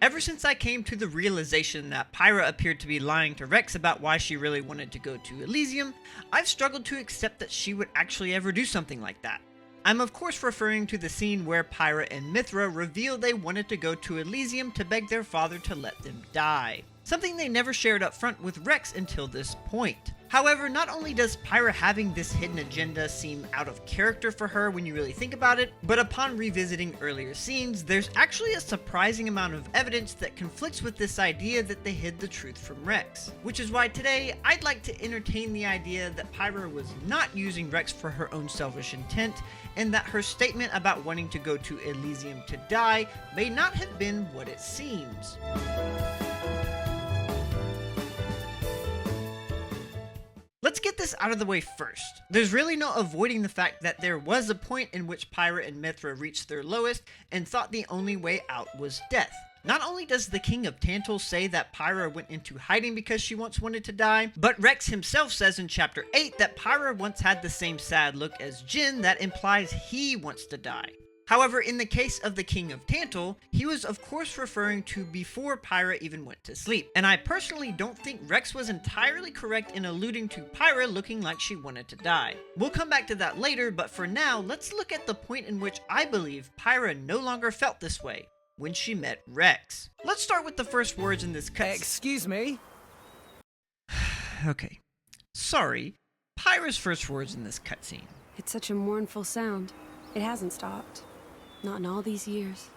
Ever since I came to the realization that Pyra appeared to be lying to Rex about why she really wanted to go to Elysium, I've struggled to accept that she would actually ever do something like that. I'm of course referring to the scene where Pyra and Mithra reveal they wanted to go to Elysium to beg their father to let them die. Something they never shared up front with Rex until this point. However, not only does Pyra having this hidden agenda seem out of character for her when you really think about it, but upon revisiting earlier scenes, there's actually a surprising amount of evidence that conflicts with this idea that they hid the truth from Rex. Which is why today, I'd like to entertain the idea that Pyra was not using Rex for her own selfish intent, and that her statement about wanting to go to Elysium to die may not have been what it seems. Let's get this out of the way first. There's really no avoiding the fact that there was a point in which Pyra and Mithra reached their lowest and thought the only way out was death. Not only does the King of Tantal say that Pyra went into hiding because she once wanted to die, but Rex himself says in chapter 8 that Pyra once had the same sad look as Jin that implies he wants to die. However, in the case of the King of Tantal, he was of course referring to before Pyra even went to sleep, and I personally don't think Rex was entirely correct in alluding to Pyra looking like she wanted to die. We'll come back to that later, but for now, let's look at the point in which I believe Pyra no longer felt this way, when she met Rex. Let's start with the first words in this cutscene. Excuse me? Okay. Sorry. Pyra's first words in this cutscene. It's such a mournful sound. It hasn't stopped. Not in all these years.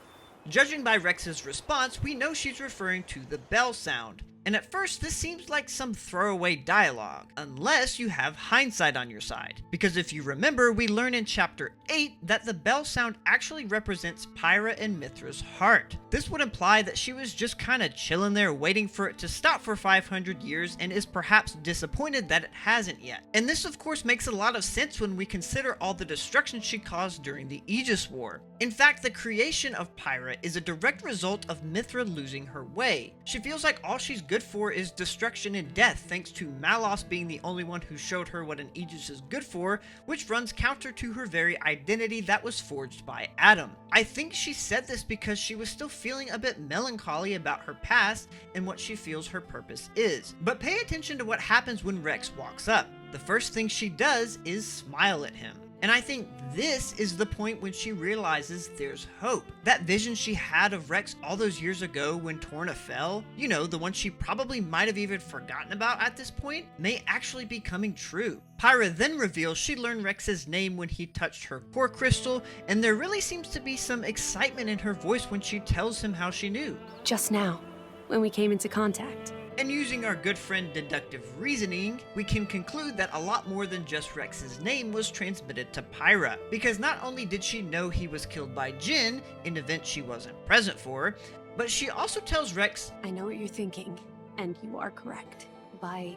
Judging by Rex's response, we know she's referring to the bell sound. And at first, this seems like some throwaway dialogue, unless you have hindsight on your side. Because if you remember, we learn in chapter 8 that the bell sound actually represents Pyra and Mithra's heart. This would imply that she was just kinda chilling there waiting for it to stop for 500 years and is perhaps disappointed that it hasn't yet. And this of course makes a lot of sense when we consider all the destruction she caused during the Aegis War. In fact, the creation of Pyra is a direct result of Mithra losing her way. She feels like all she's good for is destruction and death, thanks to Malos being the only one who showed her what an Aegis is good for, which runs counter to her very identity that was forged by Adam. I think she said this because she was still feeling a bit melancholy about her past and what she feels her purpose is. But pay attention to what happens when Rex walks up. The first thing she does is smile at him. And I think this is the point when she realizes there's hope. That vision she had of Rex all those years ago when Torna fell, you know, the one she probably might have even forgotten about at this point, may actually be coming true. Pyra then reveals she learned Rex's name when he touched her core crystal, and there really seems to be some excitement in her voice when she tells him how she knew. Just now, when we came into contact. And using our good friend deductive reasoning, we can conclude that a lot more than just Rex's name was transmitted to Pyra, because not only did she know he was killed by Jin, an event she wasn't present for, but she also tells Rex, I know what you're thinking, and you are correct. By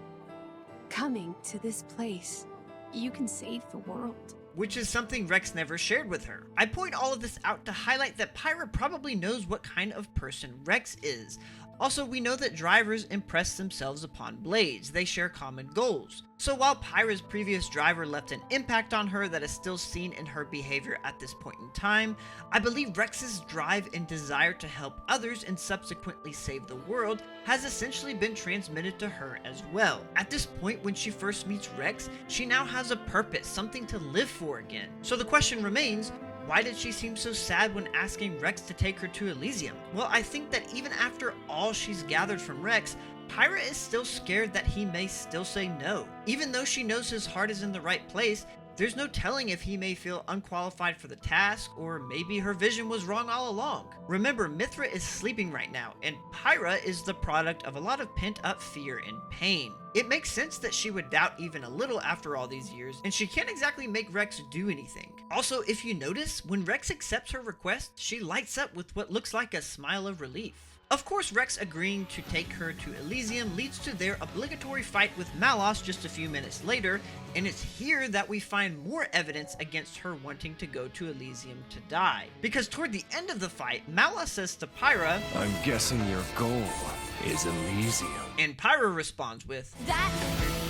coming to this place, you can save the world. Which is something Rex never shared with her. I point all of this out to highlight that Pyra probably knows what kind of person Rex is. Also, we know that drivers impress themselves upon blades. They share common goals. So while Pyra's previous driver left an impact on her that is still seen in her behavior at this point in time, I believe Rex's drive and desire to help others and subsequently save the world has essentially been transmitted to her as well. At this point, when she first meets Rex, she now has a purpose, something to live for again. So the question remains, why did she seem so sad when asking Rex to take her to Elysium? Well, I think that even after all she's gathered from Rex, Pyra is still scared that he may still say no. Even though she knows his heart is in the right place, there's no telling if he may feel unqualified for the task, or maybe her vision was wrong all along. Remember, Mithra is sleeping right now, and Pyra is the product of a lot of pent-up fear and pain. It makes sense that she would doubt even a little after all these years, and she can't exactly make Rex do anything. Also, if you notice, when Rex accepts her request, she lights up with what looks like a smile of relief. Of course, Rex agreeing to take her to Elysium leads to their obligatory fight with Malos just a few minutes later, and it's here that we find more evidence against her wanting to go to Elysium to die. Because toward the end of the fight, Malos says to Pyra, I'm guessing your goal is Elysium. And Pyra responds with, That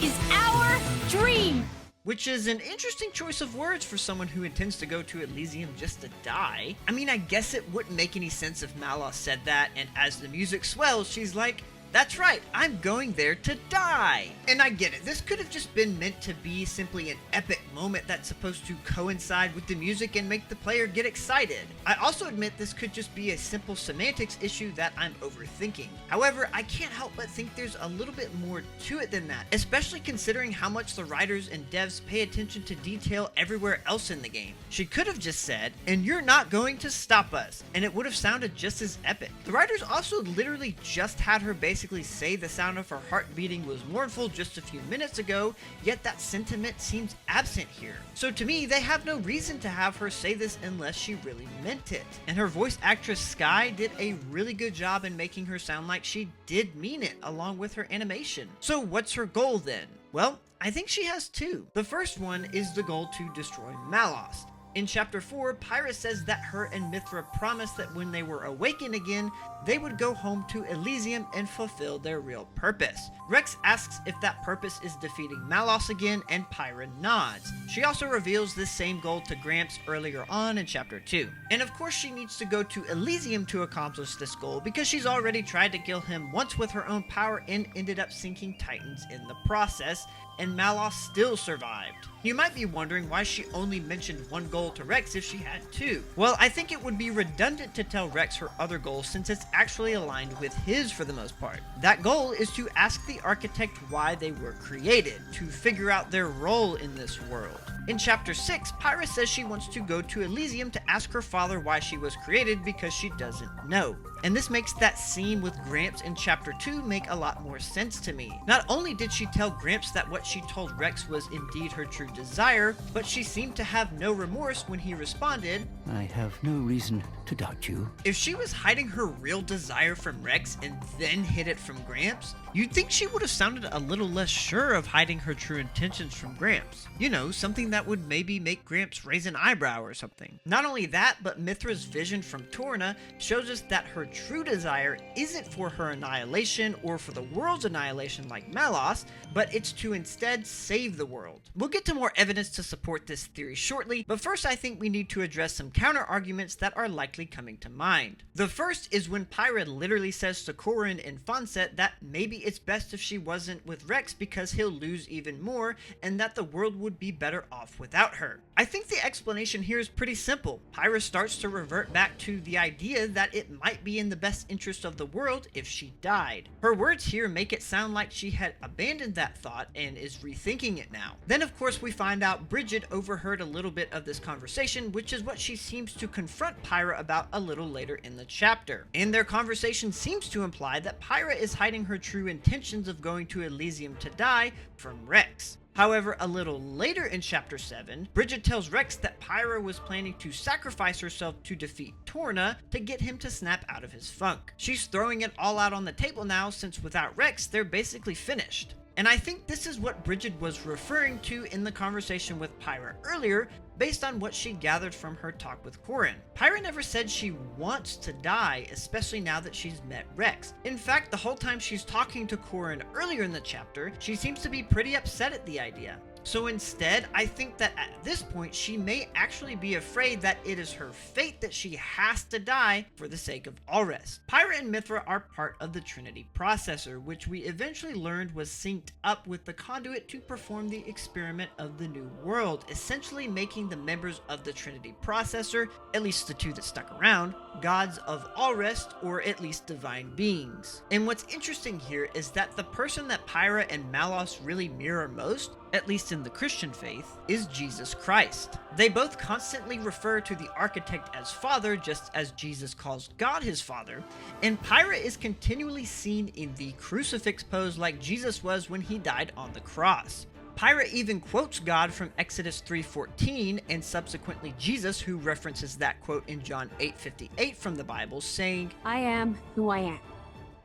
is our dream! which is an interesting choice of words for someone who intends to go to Elysium just to die. I mean, I guess it wouldn't make any sense if Malos said that, and as the music swells, she's like, "That's right, I'm going there to die." And I get it, this could have just been meant to be simply an epic moment that's supposed to coincide with the music and make the player get excited. I also admit this could just be a simple semantics issue that I'm overthinking. However, I can't help but think there's a little bit more to it than that, especially considering how much the writers and devs pay attention to detail everywhere else in the game. She could have just said, "And you're not going to stop us," and it would have sounded just as epic. The writers also literally just had her basically say the sound of her heart beating was mournful just a few minutes ago, yet that sentiment seems absent here. So to me, they have no reason to have her say this unless she really meant it. And her voice actress Sky did a really good job in making her sound like she did mean it, along with her animation. So what's her goal then? Well, I think she has two. The first one is the goal to destroy Malos. In Chapter 4, Pyra says that her and Mithra promised that when they were awakened again, they would go home to Elysium and fulfill their real purpose. Rex asks if that purpose is defeating Malos again, and Pyra nods. She also reveals this same goal to Gramps earlier on in Chapter 2. And of course she needs to go to Elysium to accomplish this goal, because she's already tried to kill him once with her own power and ended up sinking Titans in the process, and Malos still survived. You might be wondering why she only mentioned one goal to Rex if she had two. Well, I think it would be redundant to tell Rex her other goal since it's actually aligned with his for the most part. That goal is to ask the architect why they were created, to figure out their role in this world. In Chapter 6, Pyra says she wants to go to Elysium to ask her father why she was created because she doesn't know. And this makes that scene with Gramps in Chapter 2 make a lot more sense to me. Not only did she tell Gramps that what she told Rex was indeed her true desire, but she seemed to have no remorse when he responded, "I have no reason to doubt you." If she was hiding her real desire from Rex and then hid it from Gramps, you'd think she would have sounded a little less sure of hiding her true intentions from Gramps. You know, something that would maybe make Gramps raise an eyebrow or something. Not only that, but Mithra's vision from Torna shows us that her true desire isn't for her annihilation or for the world's annihilation like Malos, but it's to instead save the world. We'll get to more evidence to support this theory shortly, but first I think we need to address some counter arguments that are likely coming to mind. The first is when Pyra literally says to Corin and Fonset that maybe it's best if she wasn't with Rex because he'll lose even more and that the world would be better off without her. I think the explanation here is pretty simple. Pyra starts to revert back to the idea that it might be in the best interest of the world if she died. Her words here make it sound like she had abandoned that thought and is rethinking it now. Then of course we find out Bridget overheard a little bit of this conversation, which is what she seems to confront Pyra about a little later in the chapter. And their conversation seems to imply that Pyra is hiding her true intentions of going to Elysium to die from Rex. However, a little later in Chapter 7, Bridget tells Rex that Pyra was planning to sacrifice herself to defeat Torna to get him to snap out of his funk. She's throwing it all out on the table now since without Rex, they're basically finished. And I think this is what Bridget was referring to in the conversation with Pyra earlier, based on what she gathered from her talk with Corin. Pyra never said she wants to die, especially now that she's met Rex. In fact, the whole time she's talking to Corin earlier in the chapter, she seems to be pretty upset at the idea. So instead, I think that at this point, she may actually be afraid that it is her fate that she has to die for the sake of all rest. Pyra and Mithra are part of the Trinity processor, which we eventually learned was synced up with the conduit to perform the experiment of the new world, essentially making the members of the Trinity processor, at least the two that stuck around, gods of all rest, or at least divine beings. And what's interesting here is that the person that Pyra and Malos really mirror most, at least in the Christian faith, is Jesus Christ. They both constantly refer to the architect as Father, just as Jesus calls God his Father, and Pyra is continually seen in the crucifix pose like Jesus was when he died on the cross. Pyra even quotes God from Exodus 3:14 and subsequently Jesus, who references that quote in John 8:58 from the Bible, saying, I am who I am.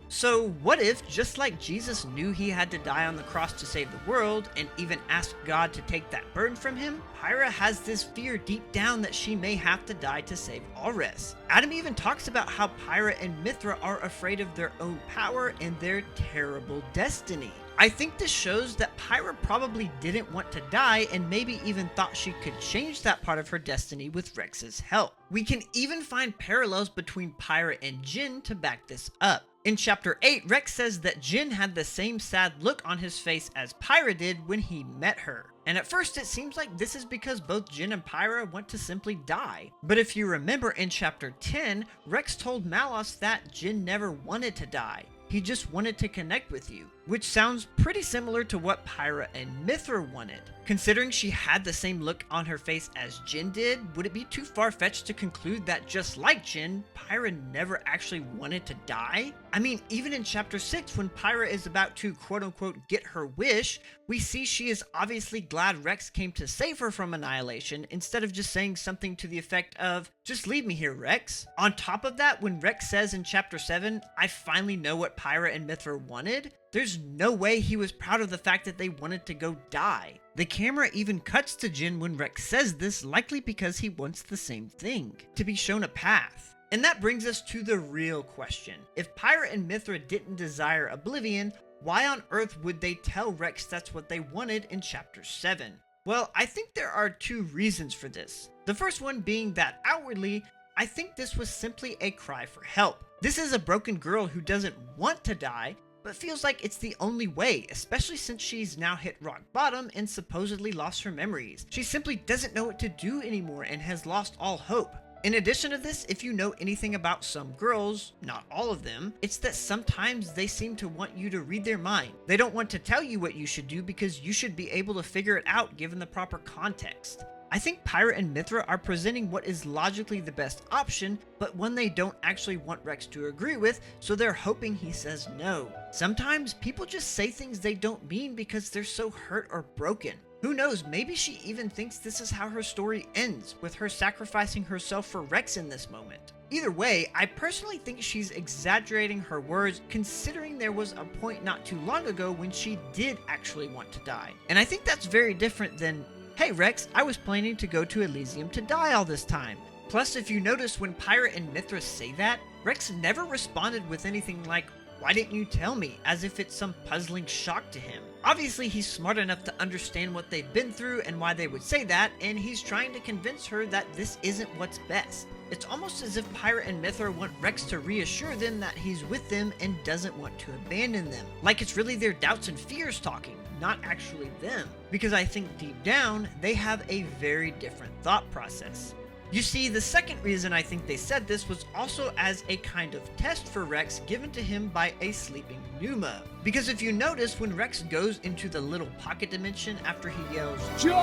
So what if, just like Jesus knew he had to die on the cross to save the world, and even asked God to take that burden from him, Pyra has this fear deep down that she may have to die to save Alres. Adam even talks about how Pyra and Mithra are afraid of their own power and their terrible destiny. I think this shows that Pyra probably didn't want to die and maybe even thought she could change that part of her destiny with Rex's help. We can even find parallels between Pyra and Jin to back this up. In Chapter 8, Rex says that Jin had the same sad look on his face as Pyra did when he met her. And at first it seems like this is because both Jin and Pyra want to simply die. But if you remember in Chapter 10, Rex told Malos that Jin never wanted to die. He just wanted to connect with you, which sounds pretty similar to what Pyra and Mithra wanted. Considering she had the same look on her face as Jin did, would it be too far-fetched to conclude that just like Jin, Pyra never actually wanted to die? I mean, even in Chapter 6, when Pyra is about to quote-unquote get her wish, we see she is obviously glad Rex came to save her from annihilation instead of just saying something to the effect of, "Just leave me here, Rex." On top of that, when Rex says in Chapter 7, "I finally know what Pyra and Mithra wanted," there's no way he was proud of the fact that they wanted to go die. The camera even cuts to Jin when Rex says this, likely because he wants the same thing, to be shown a path. And that brings us to the real question. If Pyra and Mithra didn't desire oblivion, why on earth would they tell Rex that's what they wanted in Chapter 7? Well, I think there are two reasons for this. The first one being that outwardly, I think this was simply a cry for help. This is a broken girl who doesn't want to die, but feels like it's the only way, especially since she's now hit rock bottom and supposedly lost her memories. She simply doesn't know what to do anymore and has lost all hope. In addition to this, if you know anything about some girls, not all of them, it's that sometimes they seem to want you to read their mind. They don't want to tell you what you should do because you should be able to figure it out given the proper context. I think Pyra and Mithra are presenting what is logically the best option, but one they don't actually want Rex to agree with, so they're hoping he says no. Sometimes people just say things they don't mean because they're so hurt or broken. Who knows, maybe she even thinks this is how her story ends, with her sacrificing herself for Rex in this moment. Either way, I personally think she's exaggerating her words considering there was a point not too long ago when she did actually want to die. And I think that's very different than, "Hey Rex, I was planning to go to Elysium to die all this time." Plus, if you notice when Pyra and Mithra say that, Rex never responded with anything like, "Why didn't you tell me?" as if it's some puzzling shock to him. Obviously, he's smart enough to understand what they've been through and why they would say that, and he's trying to convince her that this isn't what's best. It's almost as if Pyra and Mithra want Rex to reassure them that he's with them and doesn't want to abandon them. Like it's really their doubts and fears talking, not actually them. Because I think deep down, they have a very different thought process. You see, the second reason I think they said this was also as a kind of test for Rex given to him by a sleeping Numa. Because if you notice, when Rex goes into the little pocket dimension after he yells, "Join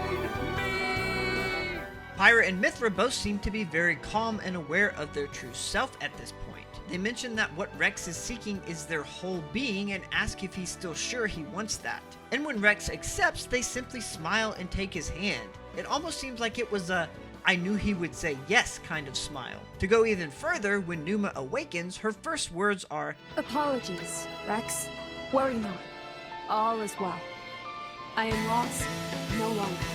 me!" Pyra and Mithra both seem to be very calm and aware of their true self at this point. They mention that what Rex is seeking is their whole being and ask if he's still sure he wants that. And when Rex accepts, they simply smile and take his hand. It almost seems like it was a "I knew he would say yes" kind of smile. To go even further, when Numa awakens, her first words are, Apologies, Rex. Worry not. All is well. I am lost no longer.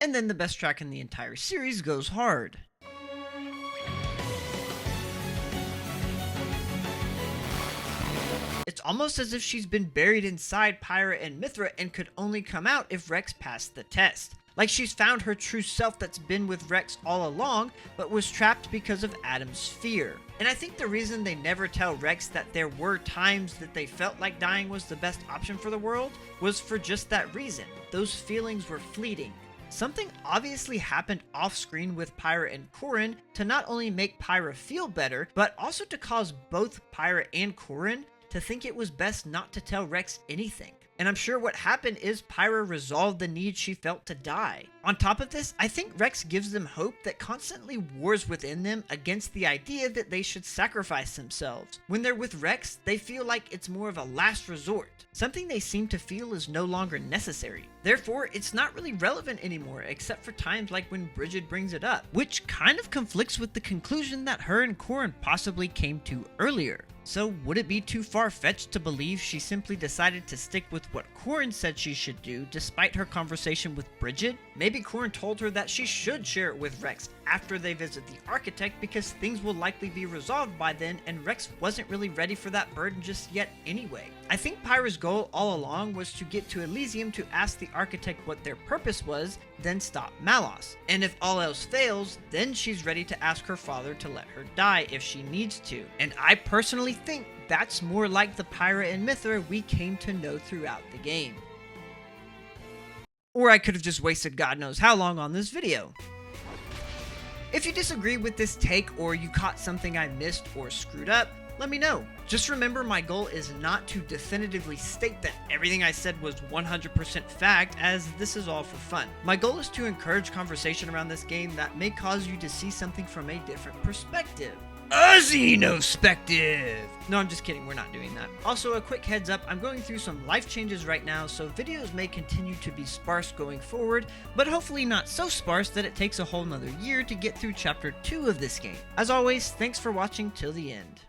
and then the best track in the entire series goes hard. It's almost as if she's been buried inside Pyra and Mithra and could only come out if Rex passed the test. Like she's found her true self that's been with Rex all along, but was trapped because of Adam's fear. And I think the reason they never tell Rex that there were times that they felt like dying was the best option for the world was for just that reason. Those feelings were fleeting. Something obviously happened off-screen with Pyra and Corrin to not only make Pyra feel better, but also to cause both Pyra and Corrin to think it was best not to tell Rex anything. And I'm sure what happened is Pyra resolved the need she felt to die. On top of this, I think Rex gives them hope that constantly wars within them against the idea that they should sacrifice themselves. When they're with Rex, they feel like it's more of a last resort, something they seem to feel is no longer necessary. Therefore, it's not really relevant anymore, except for times like when Bridget brings it up, which kind of conflicts with the conclusion that her and Corrin possibly came to earlier. So would it be too far-fetched to believe she simply decided to stick with what Corrin said she should do despite her conversation with Bridget? Maybe Corrin told her that she should share it with Rex after they visit the Architect because things will likely be resolved by then and Rex wasn't really ready for that burden just yet anyway. I think Pyra's goal all along was to get to Elysium to ask the Architect what their purpose was, then stop Malos. And if all else fails, then she's ready to ask her father to let her die if she needs to. And I personally think that's more like the Pyra and Mithra we came to know throughout the game. Or I could have just wasted God knows how long on this video. If you disagree with this take or you caught something I missed or screwed up, let me know. Just remember my goal is not to definitively state that everything I said was 100% fact, as this is all for fun. My goal is to encourage conversation around this game that may cause you to see something from a different perspective. A XenoSpective! No, I'm just kidding, we're not doing that. Also, a quick heads up, I'm going through some life changes right now, so videos may continue to be sparse going forward, but hopefully not so sparse that it takes a whole nother year to get through chapter 2 of this game. As always, thanks for watching till the end.